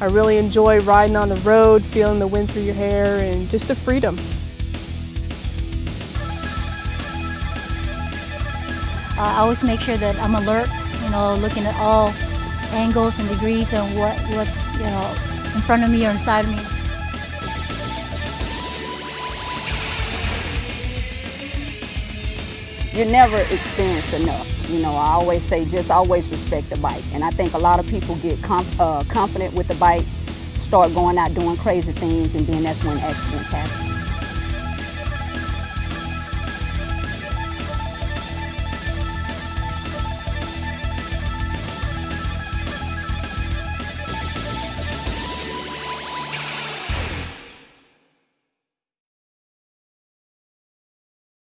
I really enjoy riding on the road, feeling the wind through your hair, and just the freedom. I always make sure that I'm alert, looking at all angles and degrees and what's in front of me or inside of me. You never experience enough. I always say just always respect the bike. And I think a lot of people get confident with the bike, start going out doing crazy things, and then that's when accidents happen.